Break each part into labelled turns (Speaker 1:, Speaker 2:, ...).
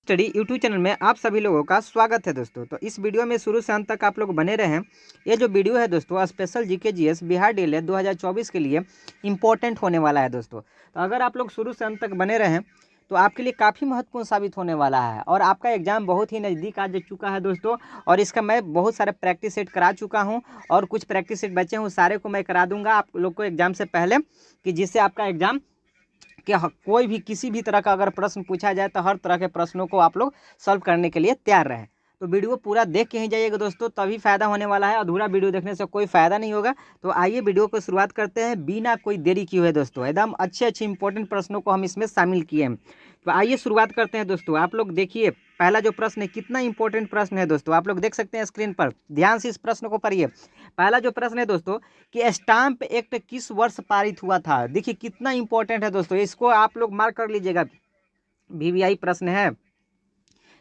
Speaker 1: Study YouTube channel में आप सभी लोगों का स्वागत है दोस्तों। तो इस वीडियो में शुरू से अंत तक आप लोग बने रहें। ये जो वीडियो है दोस्तों special GK GS Bihar DElEd 2024 के लिए इम्पोर्टेंट होने वाला है दोस्तों। तो अगर आप लोग शुरू से अंत तक बने रहें तो आपके लिए काफ़ी महत्वपूर्ण साबित होने वाला है। और आपका एग्जाम बहुत ही नज़दीक आ चुका है दोस्तों, और इसका मैं बहुत सारे प्रैक्टिस सेट करा चुका हूँ और कुछ प्रैक्टिस सेट बचे हैं, सारे को मैं करा दूंगा आप लोग को एग्जाम से पहले, कि जिससे आपका एग्जाम कि कोई भी किसी भी तरह का अगर प्रश्न पूछा जाए तो हर तरह के प्रश्नों को आप लोग सॉल्व करने के लिए तैयार रहें। तो वीडियो पूरा देख के ही जाइएगा दोस्तों, तभी फ़ायदा होने वाला है। अधूरा वीडियो देखने से कोई फ़ायदा नहीं होगा। तो आइए वीडियो को शुरुआत करते हैं बिना कोई देरी किए हुए दोस्तों। एकदम अच्छे इंपॉर्टेंट प्रश्नों को हम इसमें शामिल किए हैं। तो आइए शुरुआत करते हैं दोस्तों। आप लोग देखिए पहला जो प्रश्न है, कितना इंपॉर्टेंट प्रश्न है दोस्तों, आप लोग देख सकते हैं स्क्रीन पर। ध्यान से इस प्रश्न को पढ़िए। पहला जो प्रश्न है दोस्तों कि स्टाम्प एक्ट किस वर्ष पारित हुआ था। देखिए कितना इंपॉर्टेंट है दोस्तों, इसको आप लोग मार्क कर लीजिएगा। वीवीआई प्रश्न है,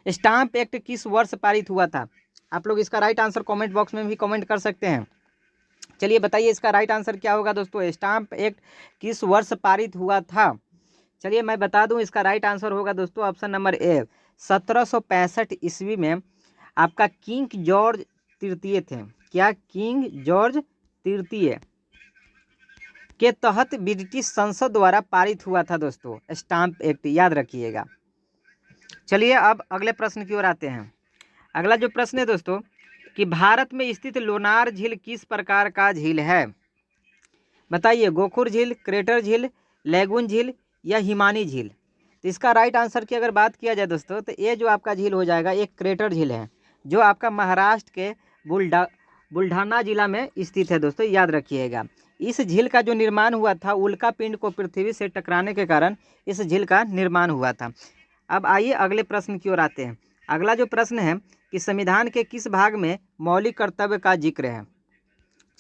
Speaker 1: स्टाम्प एक्ट किस वर्ष पारित हुआ था। आप लोग इसका राइट आंसर कमेंट बॉक्स में भी कमेंट कर सकते हैं। चलिए बताइए इसका राइट आंसर क्या होगा दोस्तों। स्टाम्प एक्ट किस वर्ष पारित हुआ था। चलिए मैं बता दूं, इसका राइट आंसर होगा दोस्तों ऑप्शन नंबर ए, 1765 ईस्वी में आपका किंग जॉर्ज तृतीय थे। क्या किंग जॉर्ज तृतीय के तहत ब्रिटिश संसद द्वारा पारित हुआ था दोस्तों स्टाम्प एक्ट, याद रखिएगा। चलिए अब अगले प्रश्न की ओर आते हैं। अगला जो प्रश्न है दोस्तों कि भारत में स्थित लोनार झील किस प्रकार का झील है। बताइए, गोखुर झील, क्रेटर झील, लैगून झील या हिमानी झील। तो इसका राइट आंसर की अगर बात किया जाए दोस्तों तो ये जो आपका झील हो जाएगा एक क्रेटर झील है, जो आपका महाराष्ट्र के बुल्ढाना जिला में स्थित है दोस्तों, याद रखिएगा। इस झील का जो निर्माण हुआ था उल्का पिंड को पृथ्वी से टकराने के कारण इस झील का निर्माण हुआ था। अब आइए अगले प्रश्न की ओर आते हैं। अगला जो प्रश्न है कि संविधान के किस भाग में मौलिक कर्तव्य का जिक्र है।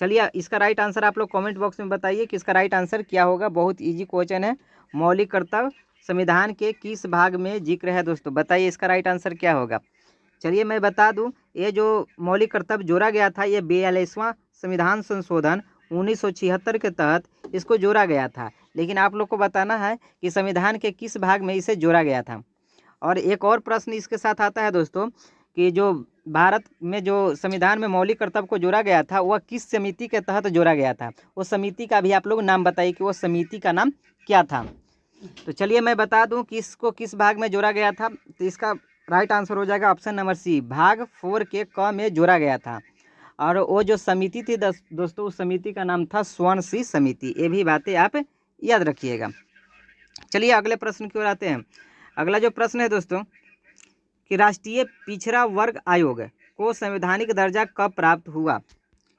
Speaker 1: चलिए इसका राइट आंसर आप लोग कमेंट बॉक्स में बताइए कि इसका राइट आंसर क्या होगा। बहुत इजी क्वेश्चन है। मौलिक कर्तव्य संविधान के किस भाग में जिक्र है दोस्तों, बताइए इसका राइट आंसर क्या होगा। चलिए मैं बता दूं, ये जो मौलिक कर्तव्य जोड़ा गया था ये 42वां संविधान संशोधन 1976 के तहत इसको जोड़ा गया था। लेकिन आप लोग को बताना है कि संविधान के किस भाग में इसे जोड़ा गया था। और एक और प्रश्न इसके साथ आता है दोस्तों कि जो भारत में जो संविधान में मौलिक कर्तव्य को जोड़ा गया था वह किस समिति के तहत जोड़ा गया था। उस समिति का भी आप लोग नाम बताइए कि वो समिति का नाम क्या था। तो चलिए मैं बता दूं कि इसको किस भाग में जोड़ा गया था। तो इसका राइट आंसर हो जाएगा ऑप्शन नंबर सी, भाग 4 के क में जोड़ा गया था। और वो जो समिति थी दोस्तों उस समिति का नाम था स्वर्ण सिंह समिति। ये भी बातें आप याद रखिएगा। चलिए अगले प्रश्न की ओर आते हैं। अगला जो प्रश्न है दोस्तों कि राष्ट्रीय पिछड़ा वर्ग आयोग को संवैधानिक दर्जा कब प्राप्त हुआ।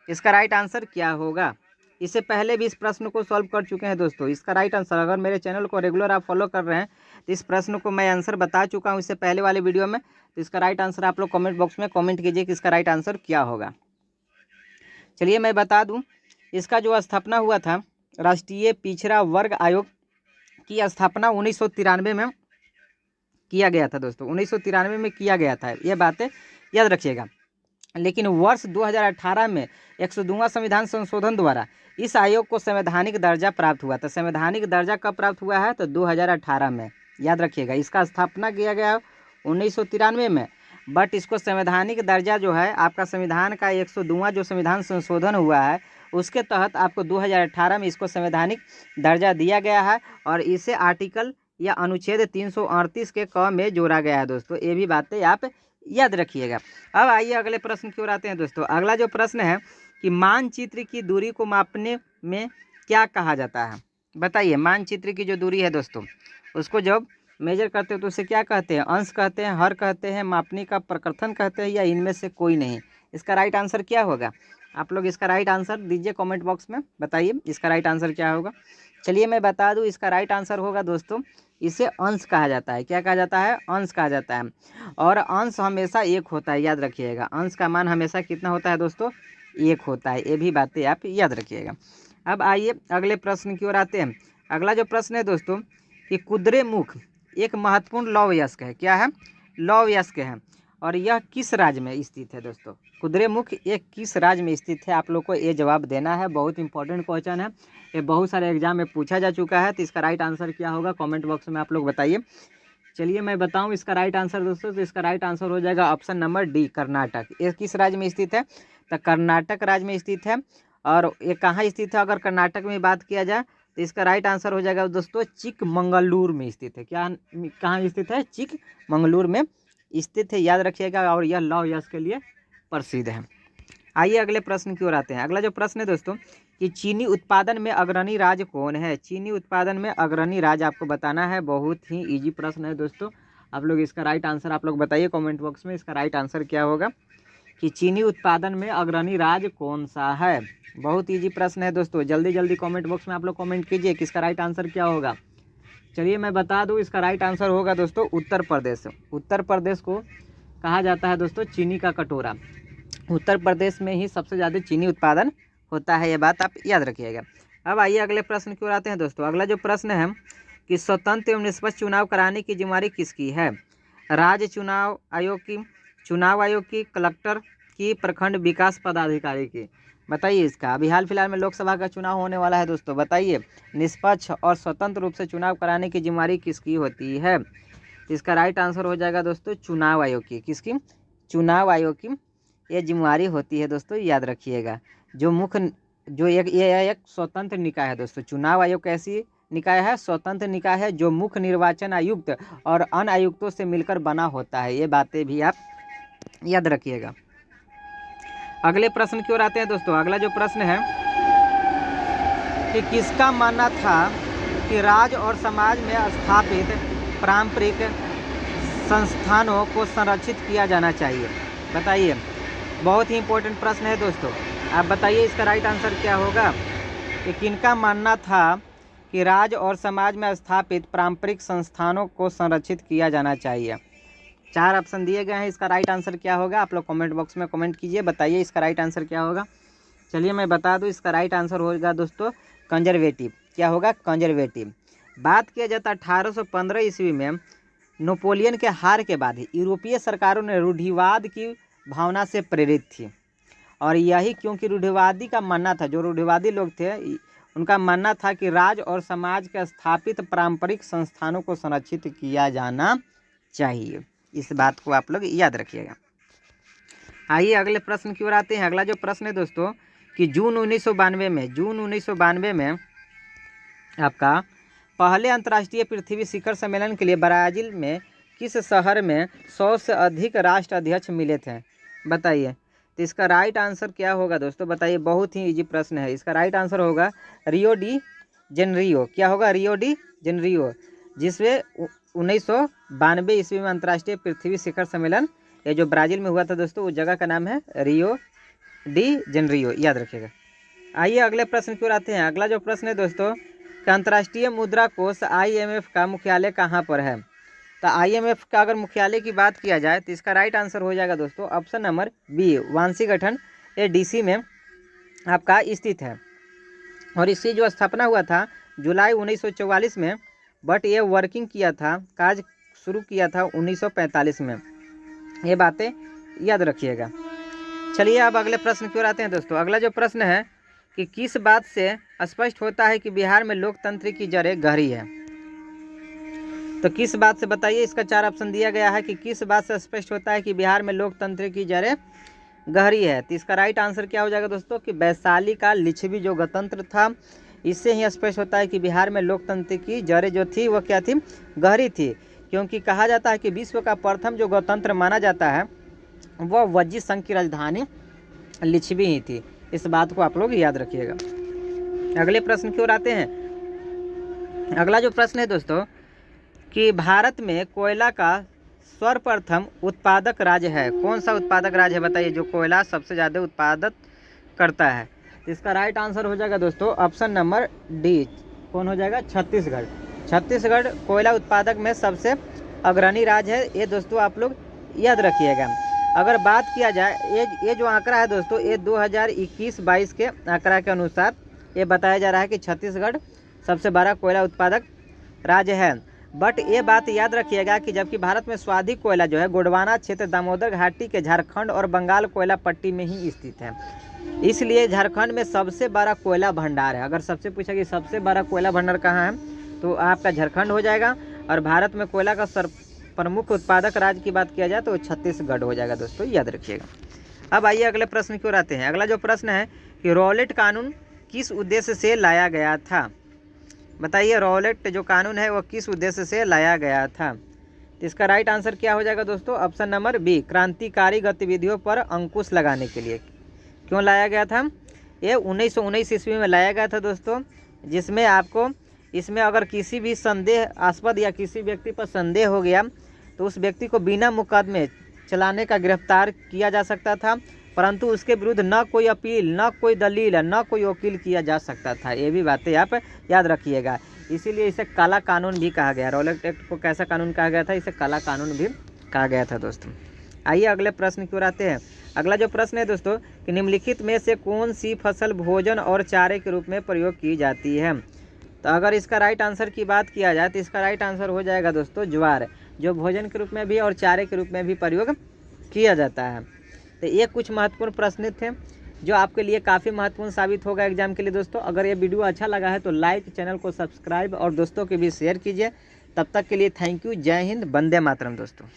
Speaker 1: इसका राइट आंसर क्या होगा। इससे पहले भी इस प्रश्न को सॉल्व कर चुके हैं दोस्तों। इसका राइट आंसर, अगर मेरे चैनल को रेगुलर आप फॉलो कर रहे हैं तो इस प्रश्न को मैं आंसर बता चुका हूं इससे पहले वाले वीडियो में। तो इसका राइट आंसर आप लोग कमेंट बॉक्स में कमेंट कीजिए कि इसका राइट आंसर क्या होगा। चलिए मैं बता दूं, इसका जो स्थापना हुआ था राष्ट्रीय पिछड़ा वर्ग आयोग की स्थापना 1993 में किया गया था दोस्तों। 1993 में किया गया था, ये बातें याद रखिएगा। लेकिन वर्ष 2018 में 102वां संविधान संशोधन द्वारा इस आयोग को संवैधानिक दर्जा प्राप्त हुआ था। संवैधानिक दर्जा कब प्राप्त हुआ है तो 2018 में, याद रखिएगा। इसका स्थापना किया गया 1993 में, बट इसको संवैधानिक दर्जा जो है आपका संविधान का 102वां जो संविधान संशोधन हुआ है उसके तहत आपको 2018 में इसको संवैधानिक दर्जा दिया गया है। और इसे आर्टिकल या अनुच्छेद 338 के क में जोड़ा गया है दोस्तों। ये भी बातें आप याद रखिएगा। अब आइए अगले प्रश्न की ओर आते हैं दोस्तों। अगला जो प्रश्न है कि मानचित्र की दूरी को मापने में क्या कहा जाता है। बताइए, मानचित्र की जो दूरी है दोस्तों उसको जब मेजर करते हो तो उसे क्या कहते हैं। अंश कहते हैं, हर कहते हैं, मापनी का प्रकृथन कहते हैं, या इनमें से कोई नहीं। इसका राइट आंसर क्या होगा। आप लोग इसका राइट आंसर दीजिए कमेंट बॉक्स में, बताइए इसका राइट आंसर क्या होगा। चलिए मैं बता दूं, इसका राइट आंसर होगा दोस्तों, इसे अंश कहा जाता है। क्या कहा जाता है, अंश कहा जाता है। और अंश हमेशा एक होता है, याद रखिएगा। अंश का मान हमेशा कितना होता है दोस्तों, एक होता है। ये भी बातें आप याद रखिएगा। अब आइए अगले प्रश्न की ओर आते हैं। अगला जो प्रश्न है दोस्तों कि कुद्रेमुख एक महत्वपूर्ण लौहयस्क है। क्या है, लौहयस्क है। और यह किस राज्य में स्थित है दोस्तों। कुद्रेमुख एक किस राज्य में स्थित है, आप लोग को ये जवाब देना है। बहुत इंपॉर्टेंट क्वेश्चन है, ये बहुत सारे एग्जाम में पूछा जा चुका है। तो इसका राइट आंसर क्या होगा कमेंट बॉक्स में आप लोग बताइए। चलिए मैं बताऊं इसका राइट आंसर दोस्तों, तो इसका राइट आंसर हो जाएगा ऑप्शन नंबर डी, कर्नाटक। ये किस राज्य में स्थित है? तो कर्नाटक राज्य में स्थित है। और ये कहाँ स्थित है? अगर कर्नाटक में बात किया जाए तो इसका राइट आंसर हो जाएगा दोस्तों चिकमंगलुरु में स्थित है। क्या कहाँ स्थित है? चिकमंगलुरु में स्थित है, याद रखिएगा। और यह लौह यश के लिए प्रसिद्ध है। आइए अगले प्रश्न की ओर आते हैं। अगला जो प्रश्न है दोस्तों कि चीनी उत्पादन में अग्रणी राज्य कौन है? चीनी उत्पादन में अग्रणी राज्य आपको बताना है। बहुत ही इजी प्रश्न है दोस्तों। आप लोग इसका राइट आंसर आप लोग बताइए कमेंट बॉक्स में, इसका राइट आंसर क्या होगा कि चीनी उत्पादन में अग्रणी राज्य कौन सा है। बहुत ईजी प्रश्न है दोस्तों, जल्दी जल्दी कमेंट बॉक्स में आप लोग कमेंट कीजिए कि इसका राइट आंसर क्या होगा। चलिए मैं बता दूं, इसका राइट आंसर होगा दोस्तों उत्तर प्रदेश। उत्तर प्रदेश को कहा जाता है दोस्तों चीनी का कटोरा। उत्तर प्रदेश में ही सबसे ज़्यादा चीनी उत्पादन होता है, ये बात आप याद रखिएगा। अब आइए अगले प्रश्न की ओर आते हैं दोस्तों। अगला जो प्रश्न है कि स्वतंत्र एवं निष्पक्ष चुनाव कराने की जिम्मेदारी किसकी है? राज्य चुनाव आयोग की, चुनाव आयोग की, कलेक्टर की, प्रखंड विकास पदाधिकारी की? बताइए इसका। अभी हाल फिलहाल में लोकसभा का चुनाव होने वाला है दोस्तों। बताइए निष्पक्ष और स्वतंत्र रूप से चुनाव कराने की जिम्मेदारी किसकी होती है? इसका राइट आंसर हो जाएगा दोस्तों चुनाव आयोग की। किसकी? चुनाव आयोग की ये जिम्मेदारी होती है दोस्तों, याद रखिएगा। जो मुख्य जो एक स्वतंत्र निकाय है दोस्तों। चुनाव आयोग कैसी निकाय है? स्वतंत्र निकाय है जो मुख्य निर्वाचन आयुक्त और अन्य आयुक्तों से मिलकर बना होता है। ये बातें भी आप याद रखिएगा। अगले प्रश्न की ओर आते हैं दोस्तों। अगला जो प्रश्न है कि किसका मानना था कि राज्य और समाज में स्थापित पारंपरिक संस्थानों को संरक्षित किया जाना चाहिए? बताइए, बहुत ही इंपॉर्टेंट प्रश्न है दोस्तों। आप बताइए इसका राइट आंसर क्या होगा कि किनका मानना था कि राज्य और समाज में स्थापित पारंपरिक संस्थानों को संरक्षित किया जाना चाहिए? 4 ऑप्शन दिए गए हैं, इसका राइट आंसर क्या होगा आप लोग कमेंट बॉक्स में कमेंट कीजिए, बताइए इसका राइट आंसर क्या होगा। चलिए मैं बता दूं, इसका राइट आंसर होगा दोस्तों कंजर्वेटिव। क्या होगा? कंजर्वेटिव। बात किया जाता 1815 ईस्वी में नेपोलियन के हार के बाद ही यूरोपीय सरकारों ने रूढ़िवाद की भावना से प्रेरित थी। और यही क्योंकि रूढ़िवादी का मानना था, जो रूढ़िवादी लोग थे उनका मानना था कि राज्य और समाज के स्थापित पारंपरिक संस्थानों को संरक्षित किया जाना चाहिए। इस बात को आप लोग याद रखिएगा। आइए अगले प्रश्न की ओर आते हैं। अगला जो प्रश्न है दोस्तों कि जून 1992 में आपका पहले अंतर्राष्ट्रीय पृथ्वी शिखर सम्मेलन के लिए ब्राज़ील में किस शहर में 100 से अधिक राष्ट्र अध्यक्ष मिले थे? बताइए। तो इसका राइट आंसर क्या होगा दोस्तों? बताइए, बहुत ही इजी प्रश्न है। इसका राइट आंसर होगा रियो डी जेनरियो। क्या होगा? रियो डी जेनरियो, जिसमें 1992 ईस्वी में अंतर्राष्ट्रीय पृथ्वी शिखर सम्मेलन ये जो ब्राज़ील में हुआ था दोस्तों, उस जगह का नाम है रियो डी जेनरियो, याद रखिएगा। आइए अगले प्रश्न की ओर आते हैं। अगला जो प्रश्न है दोस्तों कि अंतर्राष्ट्रीय मुद्रा कोष IMF का मुख्यालय कहाँ पर है? तो IMF का अगर मुख्यालय की बात किया जाए तो इसका राइट आंसर हो जाएगा दोस्तों option number B, Washington DC में आपका स्थित है। और इसकी जो स्थापना हुआ था जुलाई 1944 में, बट ये वर्किंग किया था, कार्य शुरू किया था 1945 में। ये बातें याद रखिएगा। चलिए अब अगले प्रश्न की ओर आते हैं दोस्तों। अगला जो प्रश्न है कि किस बात से स्पष्ट होता है कि बिहार में लोकतंत्र की जड़ें गहरी है? तो किस बात से बताइए। इसका 4 ऑप्शन दिया गया है कि किस बात से स्पष्ट होता है कि बिहार में लोकतंत्र की जड़ें गहरी है। तो इसका राइट आंसर क्या हो जाएगा दोस्तों कि वैशाली का लिच्छवी जो गणतंत्र था, इससे ही स्पष्ट होता है कि बिहार में लोकतंत्र की जड़ें जो थी वह क्या थी? गहरी थी। क्योंकि कहा जाता है कि विश्व का प्रथम जो गणतंत्र माना जाता है वह वज्जी संघ की राजधानी लिच्छवी ही थी। इस बात को आप लोग याद रखिएगा। अगले प्रश्न की ओर आते हैं। अगला जो प्रश्न है दोस्तों कि भारत में कोयला का सर्वप्रथम उत्पादक राज्य है। कौन सा उत्पादक राज्य है? बताइए, जो कोयला सबसे ज़्यादा उत्पादक करता है। इसका राइट आंसर हो जाएगा दोस्तों ऑप्शन नंबर डी। कौन हो जाएगा? छत्तीसगढ़। छत्तीसगढ़ कोयला उत्पादक में सबसे अग्रणी राज्य है। ये दोस्तों आप लोग याद रखिएगा। अगर बात किया जाए ये जो आंकड़ा है दोस्तों, ये 2021-22 के आंकड़ा के अनुसार ये बताया जा रहा है कि छत्तीसगढ़ सबसे बड़ा कोयला उत्पादक राज्य है। बट ये बात याद रखिएगा कि जबकि भारत में सर्वाधिक कोयला जो है गोंडवाना क्षेत्र, दामोदर घाटी के झारखंड और बंगाल कोयला पट्टी में ही स्थित है। इसलिए झारखंड में सबसे बड़ा कोयला भंडार है। अगर सबसे पूछा कि सबसे बड़ा कोयला भंडार कहाँ है तो आपका झारखंड हो जाएगा। और भारत में कोयला का प्रमुख उत्पादक राज्य की बात किया जाए तो छत्तीसगढ़ हो जाएगा दोस्तों, याद रखिएगा। अब आइए अगले प्रश्न की ओर आते हैं। अगला जो प्रश्न है कि रॉलेट कानून किस उद्देश्य से लाया गया था? बताइए, रॉलेट जो कानून है वो किस उद्देश्य से लाया गया था? तो इसका राइट आंसर क्या हो जाएगा दोस्तों? ऑप्शन नंबर बी, क्रांतिकारी गतिविधियों पर अंकुश लगाने के लिए। क्यों लाया गया था? ये 1919 ईस्वी में लाया गया था दोस्तों, जिसमें आपको इसमें अगर किसी भी संदेहास्पद या किसी व्यक्ति पर संदेह हो गया तो उस व्यक्ति को बिना मुकदमे चलाने का गिरफ्तार किया जा सकता था, परंतु उसके विरुद्ध न कोई अपील, न कोई दलील, न कोई वकील किया जा सकता था। ये भी बातें आप याद रखिएगा। इसीलिए इसे काला कानून भी कहा गया। रॉलेट एक्ट को कैसा कानून कहा गया था? इसे काला कानून भी कहा गया था दोस्तों। आइए अगले प्रश्न की ओर आते हैं। अगला जो प्रश्न है दोस्तों कि निम्नलिखित में से कौन सी फसल भोजन और चारे के रूप में प्रयोग की जाती है? तो अगर इसका राइट आंसर की बात किया जाए तो इसका राइट आंसर हो जाएगा दोस्तों ज्वार, जो भोजन के रूप में भी और चारे के रूप में भी प्रयोग किया जाता है। तो ये कुछ महत्वपूर्ण प्रश्न थे जो आपके लिए काफ़ी महत्वपूर्ण साबित होगा एग्जाम के लिए दोस्तों। अगर ये वीडियो अच्छा लगा है तो लाइक, चैनल को सब्सक्राइब और दोस्तों के भी शेयर कीजिए। तब तक के लिए थैंक यू। जय हिंद, वंदे मातरम दोस्तों।